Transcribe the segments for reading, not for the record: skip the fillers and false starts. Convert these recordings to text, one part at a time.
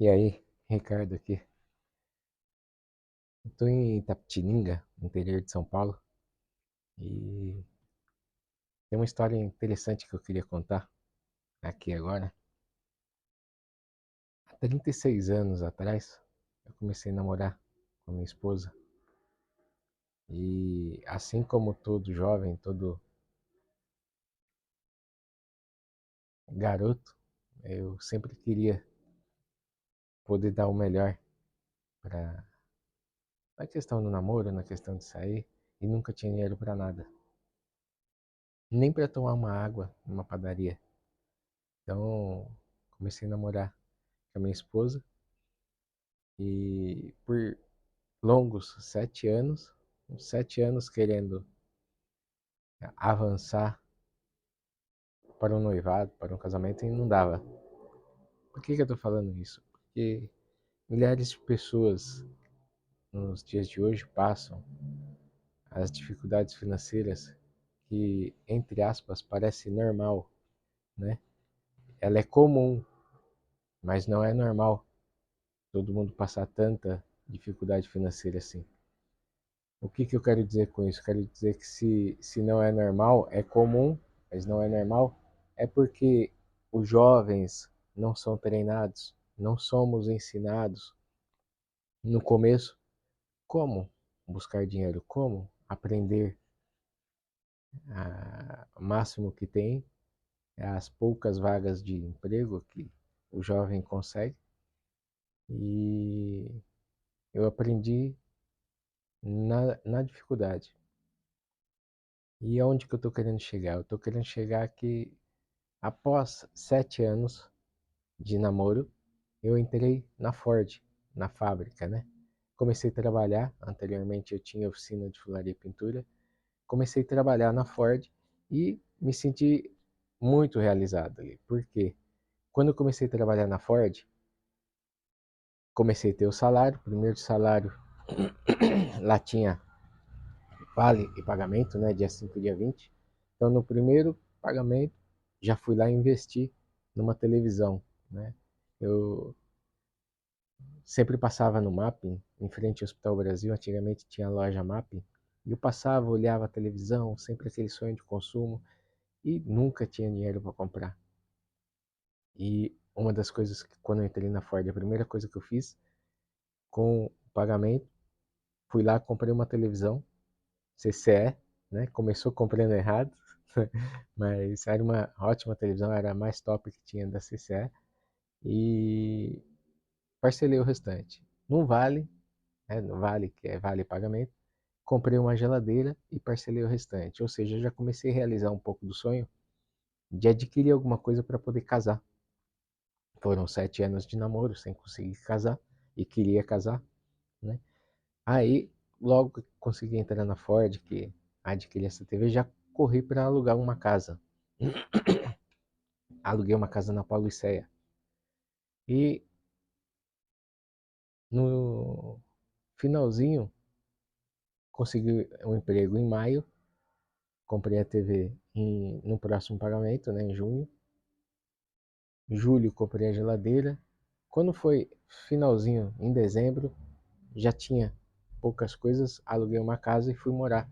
E aí, Ricardo aqui. Estou em Itapetininga, no interior de São Paulo, e tem uma história interessante que eu queria contar aqui agora. Há 36 anos atrás, eu comecei a namorar com a minha esposa. E assim como todo jovem, todo garoto, eu sempre queria poder dar o melhor para na questão do namoro, na questão de sair, e nunca tinha dinheiro para nada, nem para tomar uma água numa padaria. Então, comecei a namorar com a minha esposa e por longos 7 anos, uns 7 anos querendo avançar para um noivado, para um casamento e não dava. Por que eu estou falando isso? Porque milhares de pessoas nos dias de hoje passam as dificuldades financeiras que, entre aspas, parece normal, né? Ela é comum, mas não é normal todo mundo passar tanta dificuldade financeira assim. O que eu quero dizer com isso? Quero dizer que se não é normal, é comum, mas não é normal, é porque os jovens não são treinados, não somos ensinados no começo como buscar dinheiro, como aprender o máximo que tem, as poucas vagas de emprego que o jovem consegue. E eu aprendi na dificuldade. E aonde que eu estou querendo chegar? Eu estou querendo chegar que após 7 anos de namoro, eu entrei na Ford, na fábrica, né? Comecei a trabalhar, anteriormente eu tinha oficina de funilaria e pintura, comecei a trabalhar na Ford e me senti muito realizado ali. Por quê? Quando eu comecei a trabalhar na Ford, comecei a ter o salário, primeiro salário, lá tinha vale e pagamento, né? Dia 5 e dia 20. Então no primeiro pagamento, já fui lá investir numa televisão, né? Eu sempre passava no Mapping, em frente ao Hospital Brasil, antigamente tinha a loja Mapping, e eu passava, olhava a televisão, sempre aquele sonho de consumo, e nunca tinha dinheiro para comprar. E uma das coisas que quando eu entrei na Ford, a primeira coisa que eu fiz com o pagamento, fui lá, comprei uma televisão, CCE, né? Começou comprando errado, mas era uma ótima televisão, era a mais top que tinha da CCE, e parcelei o restante. Não vale, né? No Vale, que é Vale Pagamento, comprei uma geladeira e parcelei o restante. Ou seja, eu já comecei a realizar um pouco do sonho de adquirir alguma coisa para poder casar. Foram 7 anos de namoro sem conseguir casar e queria casar, né? Aí, logo que consegui entrar na Ford, que adquiri essa TV, já corri para alugar uma casa. Aluguei uma casa na Paulo Icéia. E no finalzinho, consegui um emprego em maio. Comprei a TV no próximo pagamento, né, em junho. Julho comprei a geladeira. Quando foi finalzinho, em dezembro, já tinha poucas coisas. Aluguei uma casa e fui morar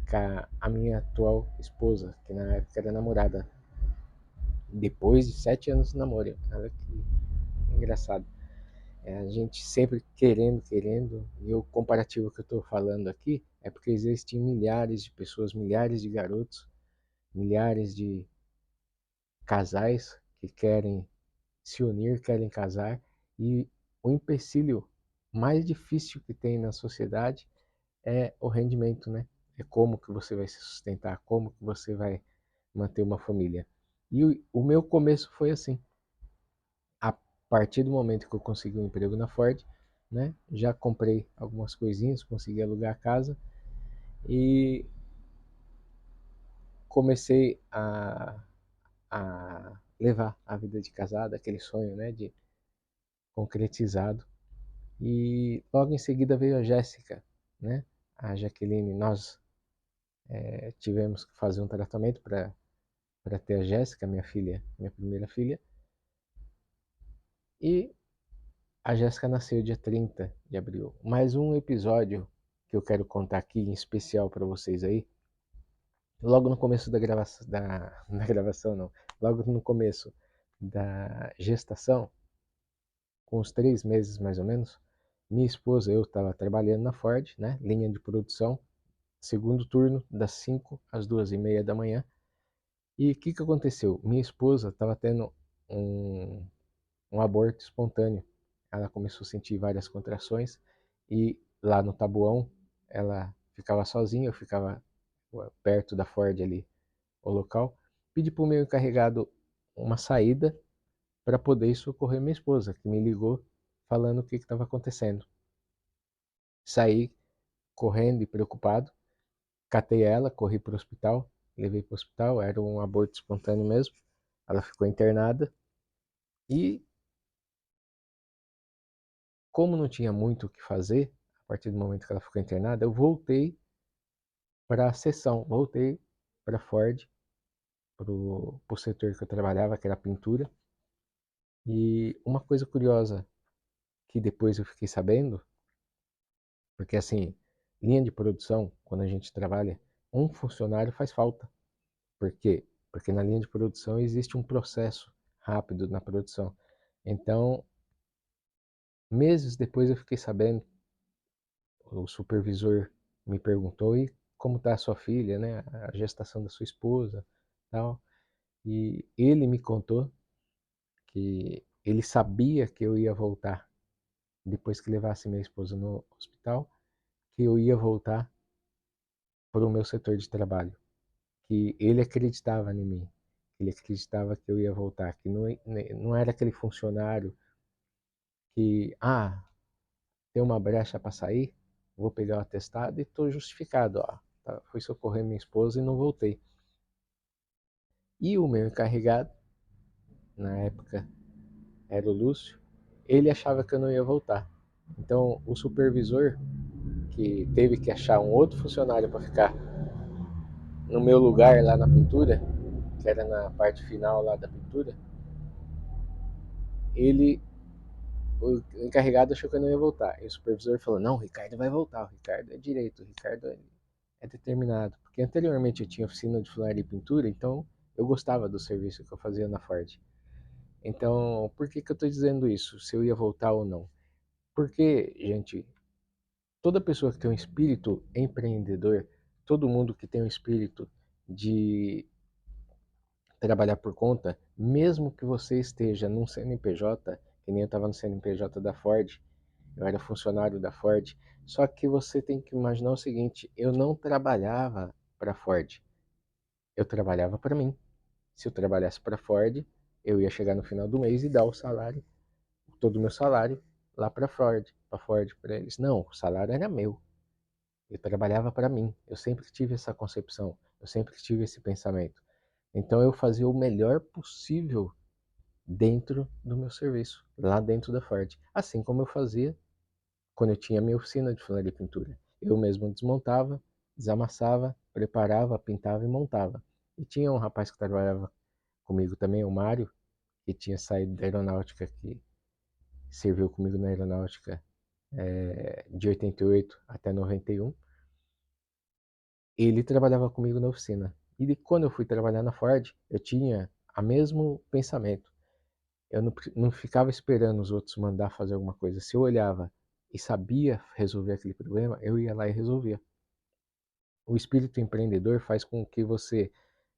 com a minha atual esposa, que na época era namorada. Depois de 7 anos de namoro. Olha que engraçado. A gente sempre querendo, e o comparativo que eu estou falando aqui é porque existem milhares de pessoas, milhares de garotos, milhares de casais que querem se unir, querem casar, e o empecilho mais difícil que tem na sociedade é o rendimento, né? É como que você vai se sustentar, como que você vai manter uma família. E o meu começo foi assim. A partir do momento que eu consegui um emprego na Ford, né? Já comprei algumas coisinhas, consegui alugar a casa e comecei a levar a vida de casado, aquele sonho, né? De concretizado. E logo em seguida veio a Jéssica, né? A Jaqueline, nós tivemos que fazer um tratamento para ter a Jéssica, minha filha, minha primeira filha. E A Jéssica nasceu dia 30 de abril. Mais um episódio que eu quero contar aqui em especial para vocês aí. Logo no começo da gravação, da gravação não, logo no começo da gestação, com uns 3 meses mais ou menos, minha esposa e eu estava trabalhando na Ford, né, linha de produção, segundo turno, das 5 às 2h30 da manhã. E o que aconteceu? Minha esposa estava tendo um, um aborto espontâneo. Ela começou a sentir várias contrações e lá no Tabuão ela ficava sozinha, eu ficava perto da Ford ali, o local. Pedi para o meu encarregado uma saída para poder socorrer minha esposa, que me ligou falando o que estava acontecendo. Saí correndo e preocupado, catei ela, corri para o hospital, levei para o hospital, era um aborto espontâneo mesmo. Ela ficou internada e, como não tinha muito o que fazer, a partir do momento que ela ficou internada, eu voltei para a sessão, voltei para a Ford, para o setor que eu trabalhava, que era a pintura. E uma coisa curiosa que depois eu fiquei sabendo, porque assim, linha de produção, quando a gente trabalha, um funcionário faz falta. Por quê? Porque na linha de produção existe um processo rápido na produção. Então, meses depois eu fiquei sabendo, o supervisor me perguntou, e como está a sua filha, né? A gestação da sua esposa, tal. E ele me contou que ele sabia que eu ia voltar depois que levasse minha esposa no hospital, que eu ia voltar para o meu setor de trabalho, que ele acreditava em mim, ele acreditava que eu ia voltar, que não era aquele funcionário que, tem uma brecha para sair, vou pegar o atestado e estou justificado, ó, tá, fui socorrer minha esposa e não voltei. E o meu encarregado, na época era o Lúcio, ele achava que eu não ia voltar. Então o supervisor, que teve que achar um outro funcionário para ficar no meu lugar lá na pintura, que era na parte final lá da pintura, ele, o encarregado achou que eu não ia voltar. E o supervisor falou: não, o Ricardo vai voltar, o Ricardo é direito, o Ricardo é determinado. Porque anteriormente eu tinha oficina de funilaria e pintura, então eu gostava do serviço que eu fazia na Ford. Então, por que eu estou dizendo isso? Se eu ia voltar ou não? Porque, gente, toda pessoa que tem um espírito empreendedor, todo mundo que tem um espírito de trabalhar por conta, mesmo que você esteja num CNPJ, que nem eu estava no CNPJ da Ford, eu era funcionário da Ford, só que você tem que imaginar o seguinte: eu não trabalhava para a Ford, eu trabalhava para mim. Se eu trabalhasse para a Ford, eu ia chegar no final do mês e dar o salário, todo o meu salário, lá para a Ford, para eles. Não, o salário era meu. Eu trabalhava para mim. Eu sempre tive essa concepção, eu sempre tive esse pensamento. Então eu fazia o melhor possível dentro do meu serviço, lá dentro da Ford. Assim como eu fazia quando eu tinha minha oficina de funilaria e pintura. Eu mesmo desmontava, desamassava, preparava, pintava e montava. E tinha um rapaz que trabalhava comigo também, o Mário, que tinha saído da aeronáutica, que serviu comigo na aeronáutica de 88 até 91. Ele trabalhava comigo na oficina. E quando eu fui trabalhar na Ford, eu tinha o mesmo pensamento. Eu não ficava esperando os outros mandar fazer alguma coisa. Se eu olhava e sabia resolver aquele problema, eu ia lá e resolvia. O espírito empreendedor faz com que você,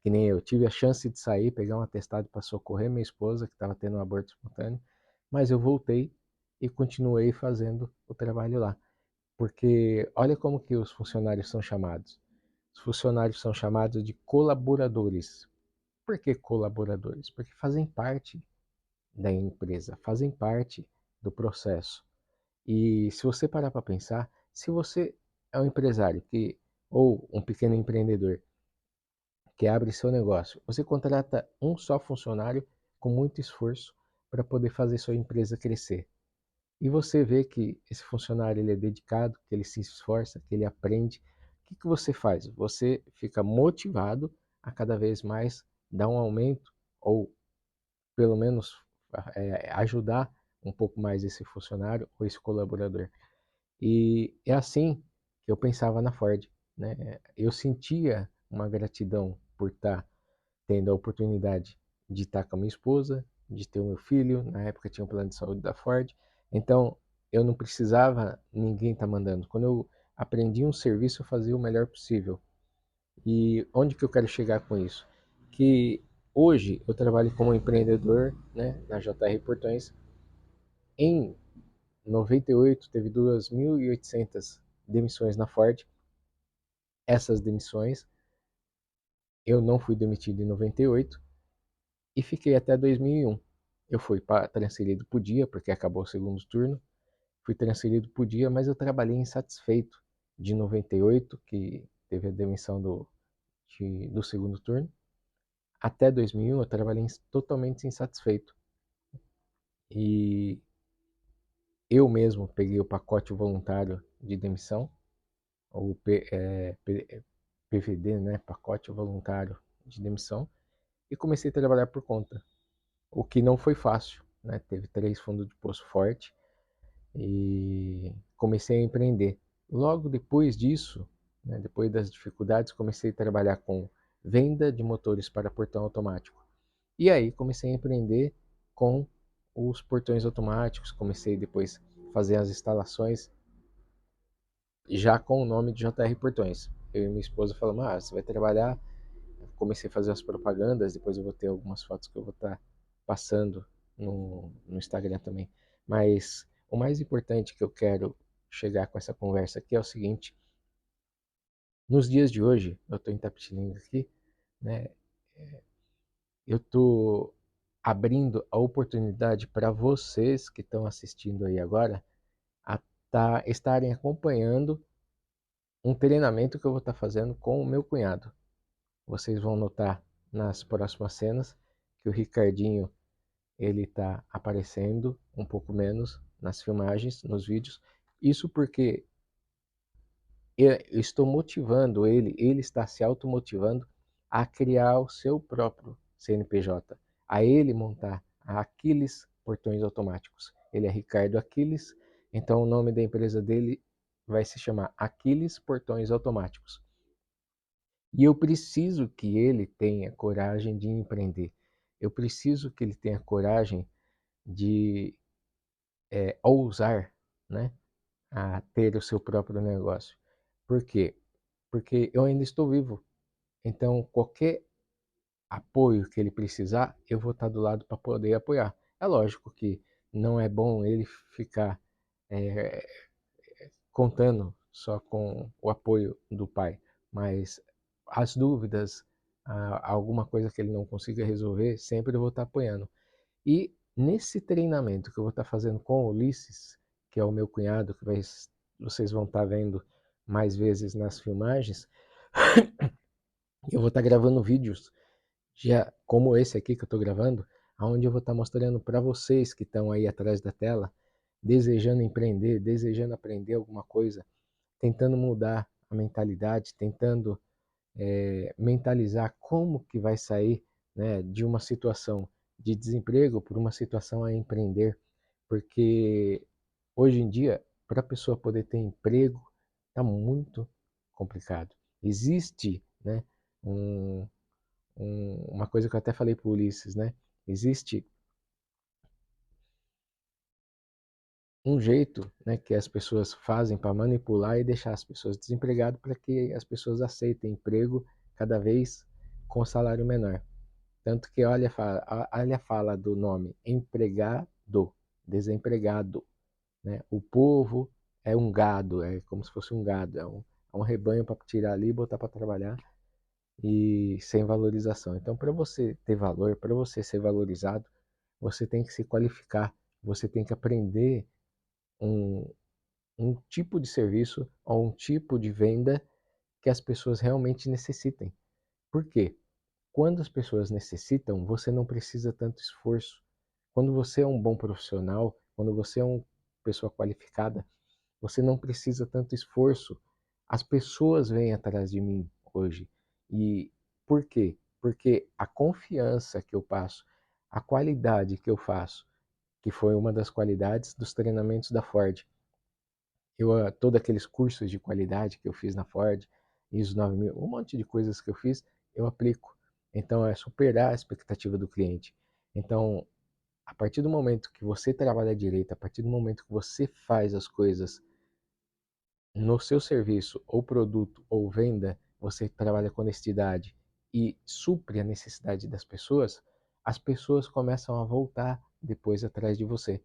que nem eu, tive a chance de sair, pegar um atestado para socorrer minha esposa, que estava tendo um aborto espontâneo, mas eu voltei e continuei fazendo o trabalho lá. Porque olha como que os funcionários são chamados. Os funcionários são chamados de colaboradores. Por que colaboradores? Porque fazem parte da empresa, fazem parte do processo. E se você parar para pensar, se você é um empresário que ou um pequeno empreendedor que abre seu negócio, você contrata um só funcionário com muito esforço para poder fazer sua empresa crescer. E você vê que esse funcionário ele é dedicado, que ele se esforça, que ele aprende. O que você faz? Você fica motivado a cada vez mais dar um aumento ou pelo menos ajudar um pouco mais esse funcionário ou esse colaborador. E é assim que eu pensava na Ford, né? Eu sentia uma gratidão por estar tendo a oportunidade de estar com a minha esposa, de ter o meu filho, na época tinha um plano de saúde da Ford, então eu não precisava ninguém estar mandando. Quando eu aprendi um serviço, eu fazia o melhor possível. E onde que eu quero chegar com isso? Que hoje eu trabalho como empreendedor, né, na JR Portões. Em 98 teve 2.800 demissões na Ford. Essas demissões, eu não fui demitido em 98 e fiquei até 2001. Eu fui transferido para o dia, porque acabou o segundo turno. Fui transferido para o dia, mas eu trabalhei insatisfeito de 98, que teve a demissão do segundo turno, até 2001 eu trabalhei totalmente insatisfeito. E eu mesmo peguei o pacote voluntário de demissão, o PVD, né, pacote voluntário de demissão, e comecei a trabalhar por conta, o que não foi fácil, né? Teve 3 fundos de poço forte e comecei a empreender. Logo depois disso, né, depois das dificuldades, comecei a trabalhar com venda de motores para portão automático. E aí comecei a empreender com os portões automáticos, comecei depois a fazer as instalações já com o nome de JR Portões. Eu e minha esposa falamos, você vai trabalhar. Comecei a fazer as propagandas, depois eu vou ter algumas fotos que eu vou estar passando no Instagram também. Mas o mais importante que eu quero chegar com essa conversa aqui é o seguinte: nos dias de hoje, eu estou em Tapetininga aqui, né? Eu estou abrindo a oportunidade para vocês que estão assistindo aí agora a estarem acompanhando um treinamento que eu vou estar fazendo com o meu cunhado. Vocês vão notar nas próximas cenas que o Ricardinho ele está aparecendo um pouco menos nas filmagens, nos vídeos. Isso porque eu estou motivando ele está se automotivando a criar o seu próprio CNPJ, a ele montar a Aquiles Portões Automáticos. Ele é Ricardo Aquiles, então o nome da empresa dele vai se chamar Aquiles Portões Automáticos. E eu preciso que ele tenha coragem de empreender. Eu preciso que ele tenha coragem de ousar, né, a ter o seu próprio negócio. Por quê? Porque eu ainda estou vivo. Então, qualquer apoio que ele precisar, eu vou estar do lado para poder apoiar. É lógico que não é bom ele ficar é, contando só com o apoio do pai, mas as dúvidas, alguma coisa que ele não consiga resolver, sempre eu vou estar apoiando. E nesse treinamento que eu vou estar fazendo com o Ulisses, que é o meu cunhado, que vocês vão estar vendo mais vezes nas filmagens, eu vou estar gravando vídeos, já como esse aqui que eu estou gravando, onde eu vou estar mostrando para vocês que estão aí atrás da tela, desejando empreender, desejando aprender alguma coisa, tentando mudar a mentalidade, tentando mentalizar como que vai sair, né, de uma situação de desemprego por uma situação a empreender, porque hoje em dia, para a pessoa poder ter emprego, está muito complicado. Existe, né, um, uma coisa que eu até falei para o Ulisses, né, existe um jeito, né, que as pessoas fazem para manipular e deixar as pessoas desempregadas para que as pessoas aceitem emprego cada vez com salário menor. Tanto que olha fala do nome empregado, desempregado. Né? O povo é um gado, é como se fosse um gado, é um rebanho para tirar ali e botar para trabalhar e sem valorização. Então, para você ter valor, para você ser valorizado, você tem que se qualificar, você tem que aprender um, um tipo de serviço ou um tipo de venda que as pessoas realmente necessitem. Por quê? Quando as pessoas necessitam, você não precisa tanto esforço. Quando você é um bom profissional, quando você é uma pessoa qualificada, você não precisa tanto esforço. As pessoas vêm atrás de mim hoje. E por quê? Porque a confiança que eu passo, a qualidade que eu faço, que foi uma das qualidades dos treinamentos da Ford. Todos aqueles cursos de qualidade que eu fiz na Ford, ISO 9000, um monte de coisas que eu fiz, eu aplico. Então, é superar a expectativa do cliente. Então, a partir do momento que você trabalha direito, a partir do momento que você faz as coisas no seu serviço, ou produto, ou venda, você trabalha com honestidade e supre a necessidade das pessoas, as pessoas começam a voltar depois atrás de você.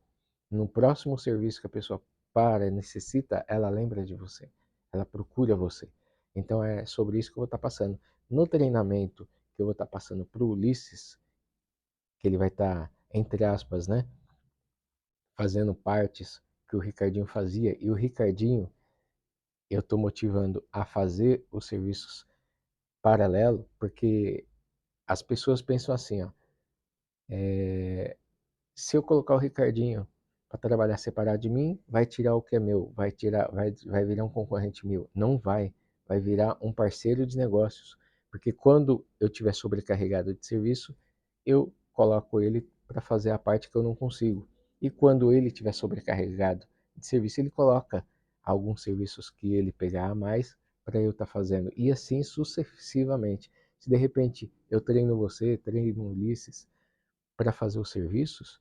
No próximo serviço que a pessoa para, necessita, ela lembra de você, ela procura você. Então é sobre isso que eu vou estar passando. No treinamento que eu vou estar passando para o Ulisses, que ele vai estar, entre aspas, né, fazendo partes que o Ricardinho fazia, e o Ricardinho eu estou motivando a fazer os serviços paralelo, porque as pessoas pensam assim, ó, se eu colocar o Ricardinho para trabalhar separado de mim, vai tirar o que é meu, vai virar um concorrente meu. Não vai virar um parceiro de negócios, porque quando eu tiver sobrecarregado de serviço, eu coloco ele para fazer a parte que eu não consigo. E quando ele tiver sobrecarregado de serviço, ele coloca alguns serviços que ele pegar a mais para eu estar fazendo. E assim sucessivamente. Se de repente eu treino você, treino o Ulisses para fazer os serviços,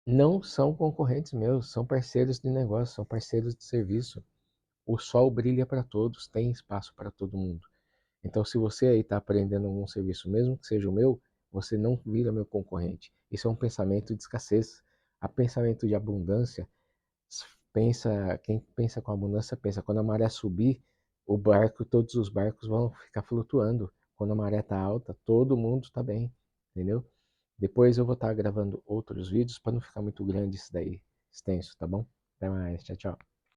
não são concorrentes meus, são parceiros de negócio, são parceiros de serviço. O sol brilha para todos, tem espaço para todo mundo. Então, se você aí está aprendendo algum serviço, mesmo que seja o meu, você não vira meu concorrente. Isso é um pensamento de escassez. A pensamento de abundância, quem pensa com abundância pensa, quando a maré subir, todos os barcos vão ficar flutuando. Quando a maré está alta, todo mundo está bem, entendeu? Depois eu vou estar gravando outros vídeos para não ficar muito grande isso daí, extenso, tá bom? Até mais, tchau, tchau.